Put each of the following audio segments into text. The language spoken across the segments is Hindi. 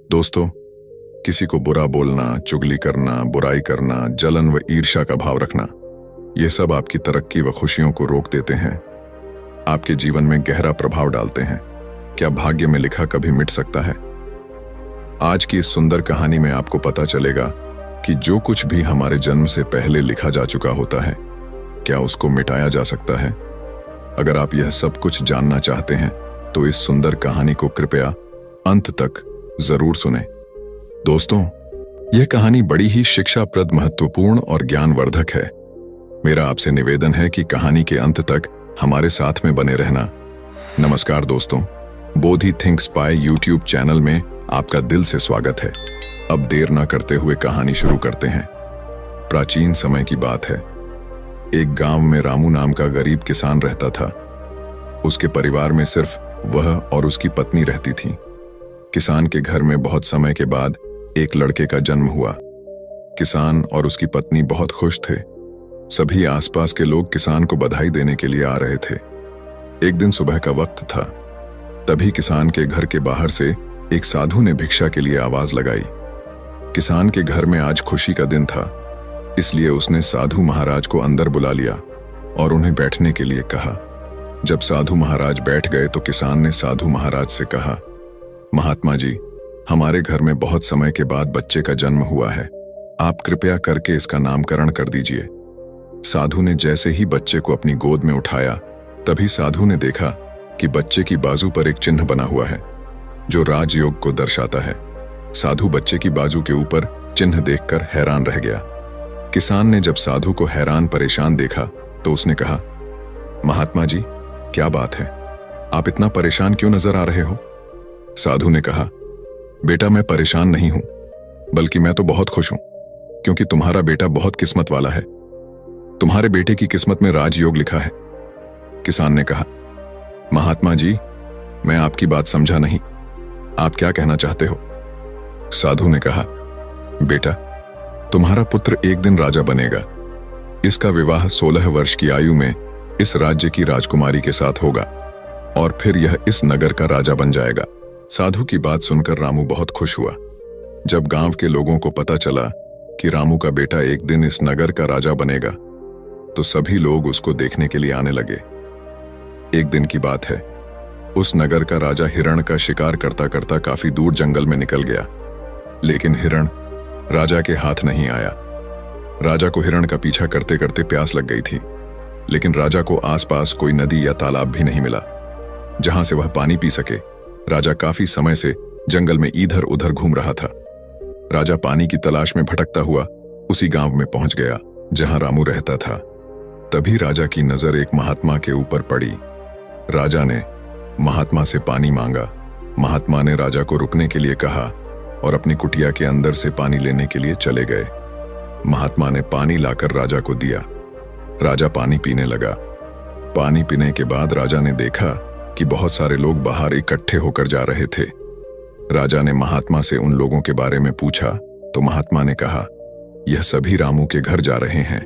दोस्तों, किसी को बुरा बोलना, चुगली करना, बुराई करना, जलन व ईर्ष्या का भाव रखना, ये सब आपकी तरक्की व खुशियों को रोक देते हैं, आपके जीवन में गहरा प्रभाव डालते हैं। क्या भाग्य में लिखा कभी मिट सकता है? आज की इस सुंदर कहानी में आपको पता चलेगा कि जो कुछ भी हमारे जन्म से पहले लिखा जा चुका होता है, क्या उसको मिटाया जा सकता है? अगर आप यह सब कुछ जानना चाहते हैं तो इस सुंदर कहानी को कृपया अंत तक जरूर सुनें। दोस्तों, यह कहानी बड़ी ही शिक्षाप्रद, महत्वपूर्ण और ज्ञानवर्धक है। मेरा आपसे निवेदन है कि कहानी के अंत तक हमारे साथ में बने रहना। नमस्कार दोस्तों, बोधि थिंक्स बाय यूट्यूब चैनल में आपका दिल से स्वागत है। अब देर न करते हुए कहानी शुरू करते हैं। प्राचीन समय की बात है। एक गांव में रामू नाम का गरीब किसान रहता था। उसके परिवार में सिर्फ वह और उसकी पत्नी रहती थी। किसान के घर में बहुत समय के बाद एक लड़के का जन्म हुआ। किसान और उसकी पत्नी बहुत खुश थे। सभी आसपास के लोग किसान को बधाई देने के लिए आ रहे थे। एक दिन सुबह का वक्त था। तभी किसान के घर के बाहर से एक साधु ने भिक्षा के लिए आवाज लगाई। किसान के घर में आज खुशी का दिन था, इसलिए उसने साधु महाराज को अंदर बुला लिया और उन्हें बैठने के लिए कहा। जब साधु महाराज बैठ गए तो किसान ने साधु महाराज से कहा, महात्मा जी, हमारे घर में बहुत समय के बाद बच्चे का जन्म हुआ है। आप कृपया करके इसका नामकरण कर दीजिए। साधु ने जैसे ही बच्चे को अपनी गोद में उठाया, तभी साधु ने देखा कि बच्चे की बाजू पर एक चिन्ह बना हुआ है जो राजयोग को दर्शाता है। साधु बच्चे की बाजू के ऊपर चिन्ह देखकर हैरान रह गया। किसान ने जब साधु को हैरान परेशान देखा तो उसने कहा, महात्मा जी, क्या बात है? आप इतना परेशान क्यों नजर आ रहे हो? साधु ने कहा, बेटा, मैं परेशान नहीं हूं, बल्कि मैं तो बहुत खुश हूं, क्योंकि तुम्हारा बेटा बहुत किस्मत वाला है। तुम्हारे बेटे की किस्मत में राजयोग लिखा है। किसान ने कहा, महात्मा जी, मैं आपकी बात समझा नहीं। आप क्या कहना चाहते हो? साधु ने कहा, बेटा, तुम्हारा पुत्र एक दिन राजा बनेगा। इसका विवाह 16 वर्ष की आयु में इस राज्य की राजकुमारी के साथ होगा और फिर यह इस नगर का राजा बन जाएगा। साधु की बात सुनकर रामू बहुत खुश हुआ। जब गांव के लोगों को पता चला कि रामू का बेटा एक दिन इस नगर का राजा बनेगा, तो सभी लोग उसको देखने के लिए आने लगे। एक दिन की बात है। उस नगर का राजा हिरण का शिकार करता करता काफी दूर जंगल में निकल गया, लेकिन हिरण राजा के हाथ नहीं आया। राजा को हिरण का पीछा करते करते प्यास लग गई थी, लेकिन राजा को आसपास कोई नदी या तालाब भी नहीं मिला जहां से वह पानी पी सके। राजा काफी समय से जंगल में इधर उधर घूम रहा था। राजा पानी की तलाश में भटकता हुआ उसी गांव में पहुंच गया जहां रामू रहता था। तभी राजा की नजर एक महात्मा के ऊपर पड़ी। राजा ने महात्मा से पानी मांगा। महात्मा ने राजा को रुकने के लिए कहा और अपनी कुटिया के अंदर से पानी लेने के लिए चले गए। महात्मा ने पानी लाकर राजा को दिया। राजा पानी पीने लगा। पानी पीने के बाद राजा ने देखा कि बहुत सारे लोग बाहर इकट्ठे होकर जा रहे थे। राजा ने महात्मा से उन लोगों के बारे में पूछा तो महात्मा ने कहा, यह सभी रामू के घर जा रहे हैं,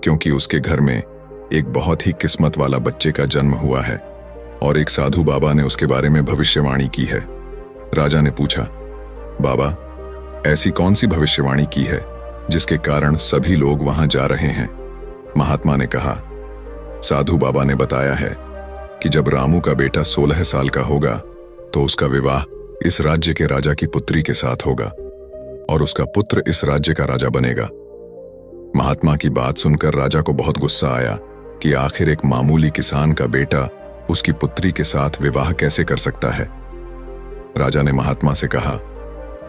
क्योंकि उसके घर में एक बहुत ही किस्मत वाला बच्चे का जन्म हुआ है और एक साधु बाबा ने उसके बारे में भविष्यवाणी की है। राजा ने पूछा, बाबा, ऐसी कौन सी भविष्यवाणी की है जिसके कारण सभी लोग वहां जा रहे हैं? महात्मा ने कहा, साधु बाबा ने बताया है कि जब रामू का बेटा 16 साल का होगा तो उसका विवाह इस राज्य के राजा की पुत्री के साथ होगा और उसका पुत्र इस राज्य का राजा बनेगा। महात्मा की बात सुनकर राजा को बहुत गुस्सा आया कि आखिर एक मामूली किसान का बेटा उसकी पुत्री के साथ विवाह कैसे कर सकता है। राजा ने महात्मा से कहा,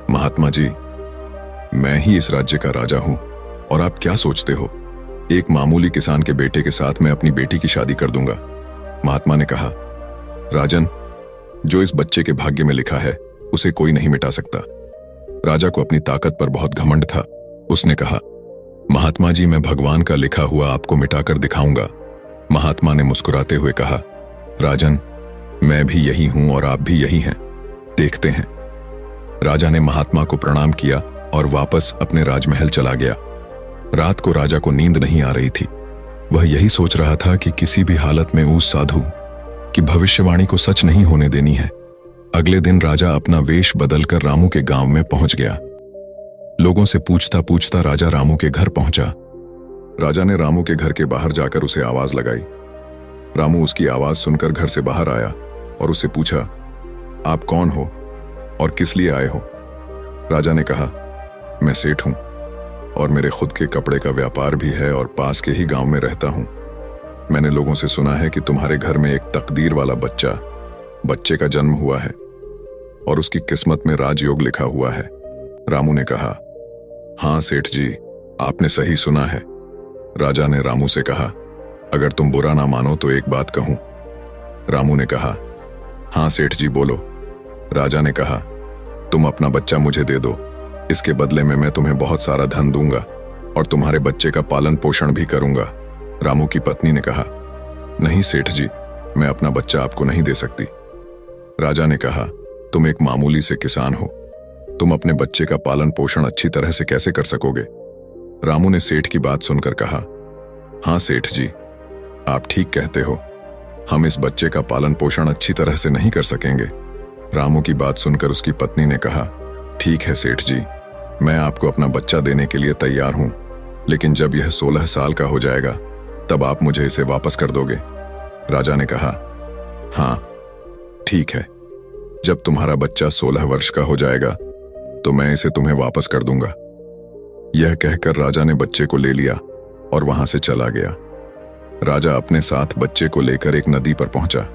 महात्मा जी, मैं ही इस राज्य का राजा हूं और आप क्या सोचते हो, एक मामूली किसान के बेटे के साथ मैं अपनी बेटी की शादी कर दूंगा। महात्मा ने कहा, राजन, जो इस बच्चे के भाग्य में लिखा है उसे कोई नहीं मिटा सकता। राजा को अपनी ताकत पर बहुत घमंड था। उसने कहा, महात्मा जी, मैं भगवान का लिखा हुआ आपको मिटाकर दिखाऊंगा। महात्मा ने मुस्कुराते हुए कहा, राजन, मैं भी यही हूं और आप भी यही हैं, देखते हैं। राजा ने महात्मा को प्रणाम किया और वापस अपने राजमहल चला गया। रात को राजा को नींद नहीं आ रही थी। वह यही सोच रहा था कि किसी भी हालत में उस साधु की भविष्यवाणी को सच नहीं होने देनी है। अगले दिन राजा अपना वेश बदलकर रामू के गांव में पहुंच गया। लोगों से पूछता पूछता राजा रामू के घर पहुंचा। राजा ने रामू के घर के बाहर जाकर उसे आवाज लगाई। रामू उसकी आवाज सुनकर घर से बाहर आया और उससे पूछा, आप कौन हो और किस लिए आए हो? राजा ने कहा, मैं सेठ हूं और मेरे खुद के कपड़े का व्यापार भी है और पास के ही गांव में रहता हूं। मैंने लोगों से सुना है कि तुम्हारे घर में एक तकदीर वाला बच्चे का जन्म हुआ है और उसकी किस्मत में राजयोग लिखा हुआ है। रामू ने कहा, हाँ सेठ जी, आपने सही सुना है। राजा ने रामू से कहा, अगर तुम बुरा ना मानो तो एक बात कहूं। रामू ने कहा, हाँ सेठ जी बोलो। राजा ने कहा, तुम अपना बच्चा मुझे दे दो, इसके बदले में मैं तुम्हें बहुत सारा धन दूंगा और तुम्हारे बच्चे का पालन पोषण भी करूंगा। रामू की पत्नी ने कहा, नहीं सेठ जी, मैं अपना बच्चा आपको नहीं दे सकती। राजा ने कहा, तुम एक मामूली से किसान हो, तुम अपने बच्चे का पालन पोषण अच्छी तरह से कैसे कर सकोगे? रामू ने सेठ की बात सुनकर कहा, हाँ सेठ जी, आप ठीक कहते हो, हम इस बच्चे का पालन पोषण अच्छी तरह से नहीं कर सकेंगे। रामू की बात सुनकर उसकी पत्नी ने कहा, ठीक है सेठ जी, मैं आपको अपना बच्चा देने के लिए तैयार हूं, लेकिन जब यह 16 साल का हो जाएगा तब आप मुझे इसे वापस कर दोगे? राजा ने कहा, हाँ ठीक है, जब तुम्हारा बच्चा 16 वर्ष का हो जाएगा तो मैं इसे तुम्हें वापस कर दूंगा। यह कहकर राजा ने बच्चे को ले लिया और वहां से चला गया। राजा अपने साथ बच्चे को लेकर एक नदी पर पहुंचा।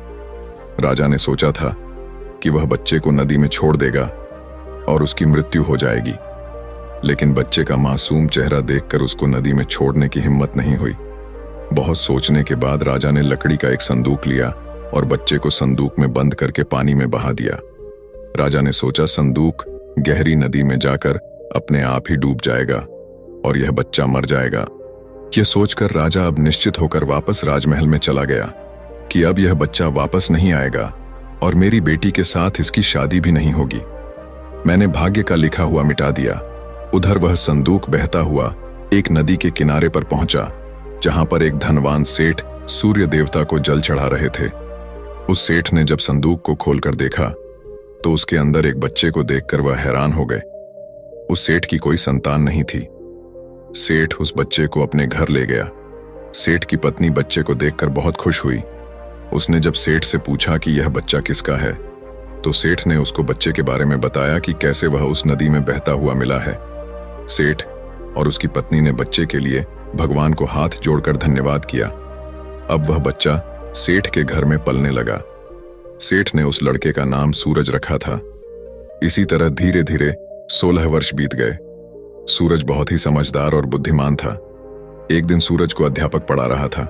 राजा ने सोचा था कि वह बच्चे को नदी में छोड़ देगा और उसकी मृत्यु हो जाएगी, लेकिन बच्चे का मासूम चेहरा देखकर उसको नदी में छोड़ने की हिम्मत नहीं हुई। बहुत सोचने के बाद राजा ने लकड़ी का एक संदूक लिया और बच्चे को संदूक में बंद करके पानी में बहा दिया। राजा ने सोचा संदूक गहरी नदी में जाकर अपने आप ही डूब जाएगा और यह बच्चा मर जाएगा। यह सोचकर राजा अब निश्चित होकर वापस राजमहल में चला गया कि अब यह बच्चा वापस नहीं आएगा और मेरी बेटी के साथ इसकी शादी भी नहीं होगी। मैंने भाग्य का लिखा हुआ मिटा दिया। उधर वह संदूक बहता हुआ एक नदी के किनारे पर पहुंचा, जहां पर एक धनवान सेठ सूर्य देवता को जल चढ़ा रहे थे। उस सेठ ने जब संदूक को खोलकर देखा तो उसके अंदर एक बच्चे को देखकर वह हैरान हो गए। उस सेठ की कोई संतान नहीं थी। सेठ उस बच्चे को अपने घर ले गया। सेठ की पत्नी बच्चे को देखकर बहुत खुश हुई। उसने जब सेठ से पूछा कि यह बच्चा किसका है, तो सेठ ने उसको बच्चे के बारे में बताया कि कैसे वह उस नदी में बहता हुआ मिला है। सेठ और उसकी पत्नी ने बच्चे के लिए भगवान को हाथ जोड़कर धन्यवाद किया। अब वह बच्चा सेठ के घर में पलने लगा। सेठ ने उस लड़के का नाम सूरज रखा था। इसी तरह धीरे धीरे 16 वर्ष बीत गए। सूरज बहुत ही समझदार और बुद्धिमान था। एक दिन सूरज को अध्यापक पढ़ा रहा था।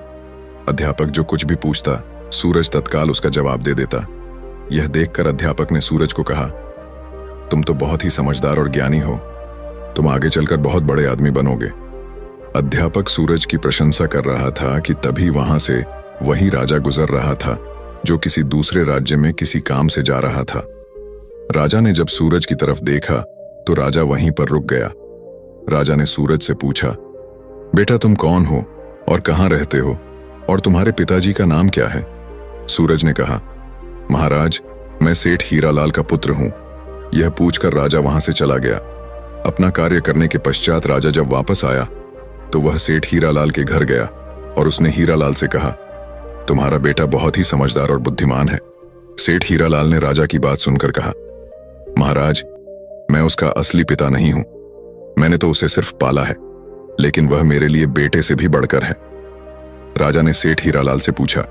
अध्यापक जो कुछ भी पूछता, सूरज तत्काल उसका जवाब दे देता। यह देखकर अध्यापक ने सूरज को कहा, तुम तो बहुत ही समझदार और ज्ञानी हो, तुम आगे चलकर बहुत बड़े आदमी बनोगे। अध्यापक सूरज की प्रशंसा कर रहा था कि तभी वहां से वही राजा गुजर रहा था जो किसी दूसरे राज्य में किसी काम से जा रहा था। राजा ने जब सूरज की तरफ देखा तो राजा वहीं पर रुक गया। राजा ने सूरज से पूछा, बेटा तुम कौन हो और कहां रहते हो और तुम्हारे पिताजी का नाम क्या है? सूरज ने कहा, महाराज मैं सेठ हीरालाल का पुत्र हूं। यह पूछकर राजा वहां से चला गया। अपना कार्य करने के पश्चात राजा जब वापस आया तो वह सेठ हीरालाल के घर गया और उसने हीरालाल से कहा, तुम्हारा बेटा बहुत ही समझदार और बुद्धिमान है। सेठ हीरालाल ने राजा की बात सुनकर कहा, महाराज मैं उसका असली पिता नहीं हूं, मैंने तो उसे सिर्फ पाला है, लेकिन वह मेरे लिए बेटे से भी बढ़कर है। राजा ने सेठ हीरालाल से पूछा,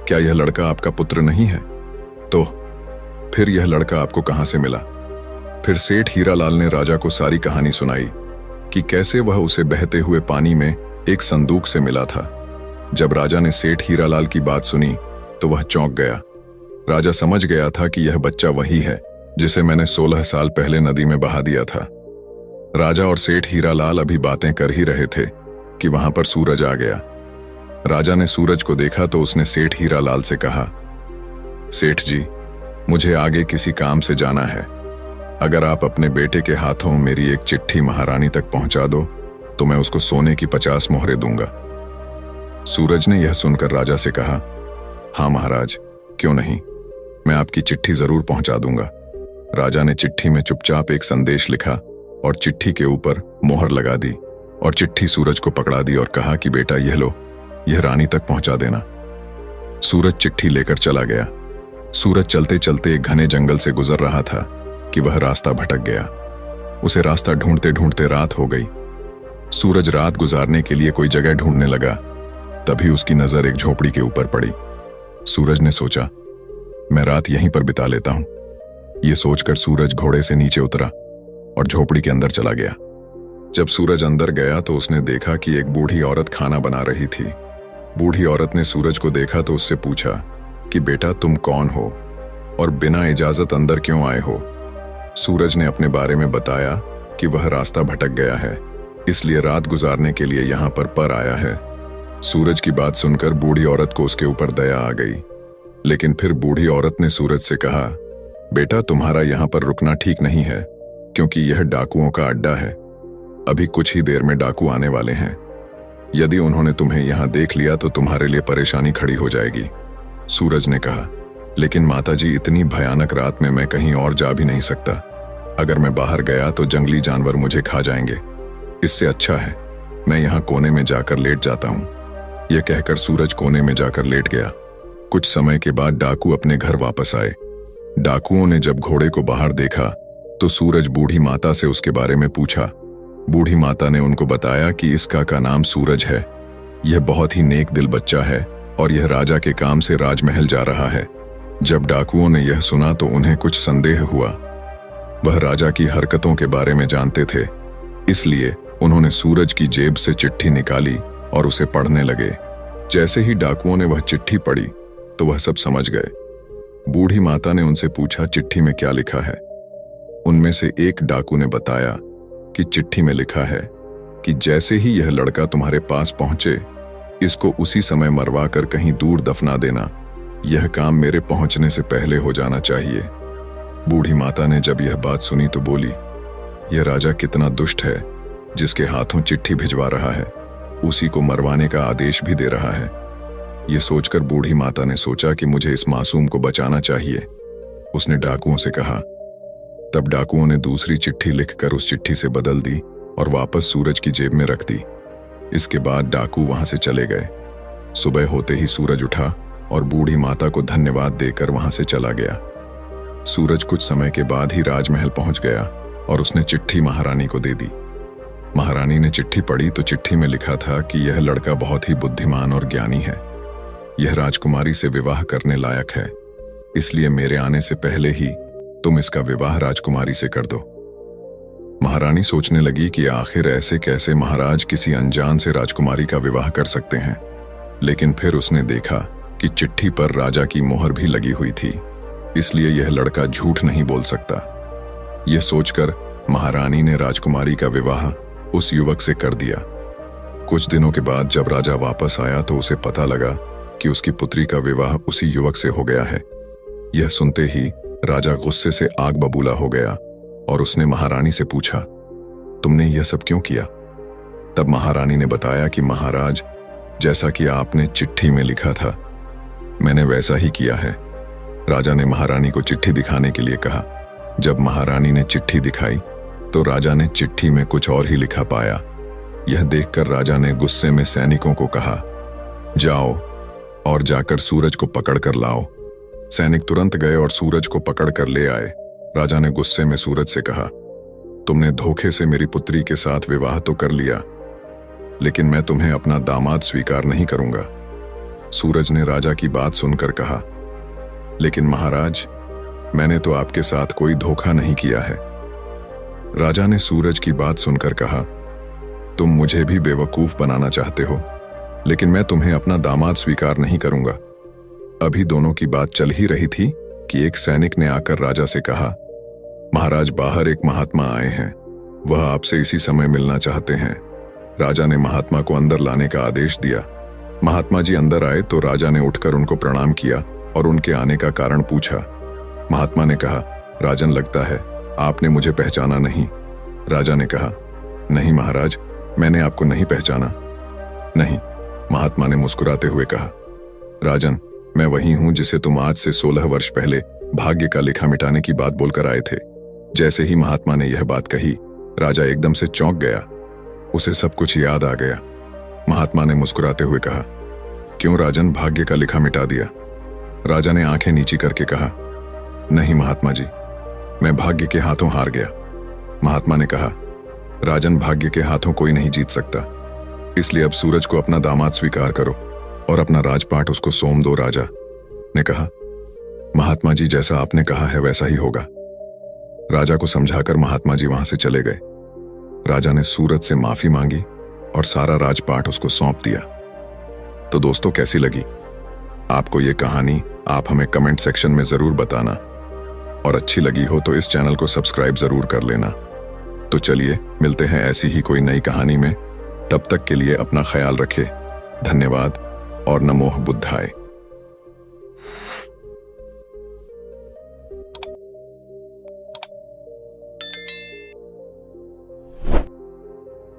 क्या यह लड़का आपका पुत्र नहीं है? तो फिर यह लड़का आपको कहां से मिला? फिर सेठ हीरालाल ने राजा को सारी कहानी सुनाई कि कैसे वह उसे बहते हुए पानी में एक संदूक से मिला था। जब राजा ने सेठ हीरालाल की बात सुनी तो वह चौंक गया। राजा समझ गया था कि यह बच्चा वही है जिसे मैंने 16 साल पहले नदी में बहा दिया था। राजा और सेठ हीरालाल अभी बातें कर ही रहे थे कि वहां पर सूरज आ गया। राजा ने सूरज को देखा तो उसने सेठ हीरालाल से कहा, सेठ जी मुझे आगे किसी काम से जाना है, अगर आप अपने बेटे के हाथों मेरी एक चिट्ठी महारानी तक पहुंचा दो तो मैं उसको सोने की 50 मोहरें दूंगा। सूरज ने यह सुनकर राजा से कहा, हाँ महाराज क्यों नहीं, मैं आपकी चिट्ठी जरूर पहुंचा दूंगा। राजा ने चिट्ठी में चुपचाप एक संदेश लिखा और चिट्ठी के ऊपर मोहर लगा दी और चिट्ठी सूरज को पकड़ा दी और कहा कि बेटा यह लो, यह रानी तक पहुंचा देना। सूरज चिट्ठी लेकर चला गया। सूरज चलते चलते एक घने जंगल से गुजर रहा था कि वह रास्ता भटक गया। उसे रास्ता ढूंढते ढूंढते रात हो गई। सूरज रात गुजारने के लिए कोई जगह ढूंढने लगा। तभी उसकी नजर एक झोपड़ी के ऊपर पड़ी। सूरज ने सोचा, मैं रात यहीं पर बिता लेता हूं। यह सोचकर सूरज घोड़े से नीचे उतरा और झोपड़ी के अंदर चला गया। जब सूरज अंदर गया तो उसने देखा कि एक बूढ़ी औरत खाना बना रही थी। बूढ़ी औरत ने सूरज को देखा तो उससे पूछा कि बेटा तुम कौन हो और बिना इजाजत अंदर क्यों आए हो। सूरज ने अपने बारे में बताया कि वह रास्ता भटक गया है, इसलिए रात गुजारने के लिए यहां पर आया है। सूरज की बात सुनकर बूढ़ी औरत को उसके ऊपर दया आ गई, लेकिन फिर बूढ़ी औरत ने सूरज से कहा, बेटा तुम्हारा यहां पर रुकना ठीक नहीं है, क्योंकि यह डाकुओं का अड्डा है। अभी कुछ ही देर में डाकू आने वाले हैं। यदि उन्होंने तुम्हें यहां देख लिया तो तुम्हारे लिए परेशानी खड़ी हो जाएगी। सूरज ने कहा, लेकिन माताजी इतनी भयानक रात में मैं कहीं और जा भी नहीं सकता। अगर मैं बाहर गया तो जंगली जानवर मुझे खा जाएंगे। इससे अच्छा है मैं यहाँ कोने में जाकर लेट जाता हूँ। यह कहकर सूरज कोने में जाकर लेट गया। कुछ समय के बाद डाकू अपने घर वापस आए। डाकुओं ने जब घोड़े को बाहर देखा तो सूरज बूढ़ी माता से उसके बारे में पूछा। बूढ़ी माता ने उनको बताया कि इसका का नाम सूरज है। यह बहुत ही नेक दिल बच्चा है और यह राजा के काम से राजमहल जा रहा है। जब डाकुओं ने यह सुना तो उन्हें कुछ संदेह हुआ। वह राजा की हरकतों के बारे में जानते थे, इसलिए उन्होंने सूरज की जेब से चिट्ठी निकाली और उसे पढ़ने लगे। जैसे ही डाकुओं ने वह चिट्ठी पढ़ी तो वह सब समझ गए। बूढ़ी माता ने उनसे पूछा, चिट्ठी में क्या लिखा है। उनमें से एक डाकू ने बताया कि चिट्ठी में लिखा है कि जैसे ही यह लड़का तुम्हारे पास पहुंचे, इसको उसी समय मरवा कर कहीं दूर दफना देना। यह काम मेरे पहुंचने से पहले हो जाना चाहिए। बूढ़ी माता ने जब यह बात सुनी तो बोली, यह राजा कितना दुष्ट है, जिसके हाथों चिट्ठी भिजवा रहा है, उसी को मरवाने का आदेश भी दे रहा है। यह सोचकर बूढ़ी माता ने सोचा कि मुझे इस मासूम को बचाना चाहिए। उसने डाकुओं से कहा। तब डाकुओं ने दूसरी चिट्ठी लिखकर उस चिट्ठी से बदल दी और वापस सूरज की जेब में रख दी। इसके बाद डाकू वहां से चले गए। सुबह होते ही सूरज उठा और बूढ़ी माता को धन्यवाद देकर वहां से चला गया। सूरज कुछ समय के बाद ही राजमहल पहुंच गया और उसने चिट्ठी महारानी को दे दी। महारानी ने चिट्ठी पढ़ी तो चिट्ठी में लिखा था कि यह लड़का बहुत ही बुद्धिमान और ज्ञानी है। यह राजकुमारी से विवाह करने लायक है, इसलिए मेरे आने से पहले ही तुम इसका विवाह राजकुमारी से कर दो। महारानी सोचने लगी कि आखिर ऐसे कैसे महाराज किसी अनजान से राजकुमारी का विवाह कर सकते हैं, लेकिन फिर उसने देखा कि चिट्ठी पर राजा की मोहर भी लगी हुई थी, इसलिए यह लड़का झूठ नहीं बोल सकता। यह सोचकर महारानी ने राजकुमारी का विवाह उस युवक से कर दिया। कुछ दिनों के बाद जब राजा वापस आया तो उसे पता लगा कि उसकी पुत्री का विवाह उसी युवक से हो गया है। यह सुनते ही राजा गुस्से से आग बबूला हो गया और उसने महारानी से पूछा, तुमने यह सब क्यों किया? तब महारानी ने बताया कि महाराज, जैसा कि आपने चिट्ठी में लिखा था, मैंने वैसा ही किया है। राजा ने महारानी को चिट्ठी दिखाने के लिए कहा। जब महारानी ने चिट्ठी दिखाई तो राजा ने चिट्ठी में कुछ और ही लिखा पाया। यह देखकर राजा ने गुस्से में सैनिकों को कहा, जाओ और जाकर सूरज को पकड़ कर लाओ। सैनिक तुरंत गए और सूरज को पकड़ कर ले आए। राजा ने गुस्से में सूरज से कहा, तुमने धोखे से मेरी पुत्री के साथ विवाह तो कर लिया, लेकिन मैं तुम्हें अपना दामाद स्वीकार नहीं करूंगा। सूरज ने राजा की बात सुनकर कहा, लेकिन महाराज, मैंने तो आपके साथ कोई धोखा नहीं किया है। राजा ने सूरज की बात सुनकर कहा, तुम मुझे भी बेवकूफ बनाना चाहते हो, लेकिन मैं तुम्हें अपना दामाद स्वीकार नहीं करूंगा। अभी दोनों की बात चल ही रही थी कि एक सैनिक ने आकर राजा से कहा, महाराज, बाहर एक महात्मा आए हैं, वह आपसे इसी समय मिलना चाहते हैं। राजा ने महात्मा को अंदर लाने का आदेश दिया। महात्मा जी अंदर आए तो राजा ने उठकर उनको प्रणाम किया और उनके आने का कारण पूछा। महात्मा ने कहा, राजन, लगता है आपने मुझे पहचाना नहीं। राजा ने कहा, नहीं महाराज, मैंने आपको नहीं पहचाना। नहीं, महात्मा ने मुस्कुराते हुए कहा, राजन, मैं वही हूं जिसे तुम आज से 16 वर्ष पहले भाग्य का लिखा मिटाने की बात बोलकर आए थे। जैसे ही महात्मा ने यह बात कही, राजा एकदम से चौंक गया। उसे सब कुछ याद आ गया। महात्मा ने मुस्कुराते हुए कहा, क्यों राजन, भाग्य का लिखा मिटा दिया? राजा ने आंखें नीची करके कहा, नहीं महात्मा जी, मैं भाग्य के हाथों हार गया। महात्मा ने कहा, राजन, भाग्य के हाथों कोई नहीं जीत सकता, इसलिए अब सूरज को अपना दामाद स्वीकार करो और अपना राजपाट उसको सौंप दो। राजा ने कहा, महात्मा जी, जैसा आपने कहा है वैसा ही होगा। राजा को समझाकर महात्मा जी वहां से चले गए। राजा ने सूरज से माफी मांगी और सारा राजपाट उसको सौंप दिया। तो दोस्तों, कैसी लगी आपको ये कहानी? आप हमें कमेंट सेक्शन में जरूर बताना, और अच्छी लगी हो तो इस चैनल को सब्सक्राइब जरूर कर लेना। तो चलिए मिलते हैं ऐसी ही कोई नई कहानी में। तब तक के लिए अपना ख्याल रखें। धन्यवाद और नमो बुद्धाय।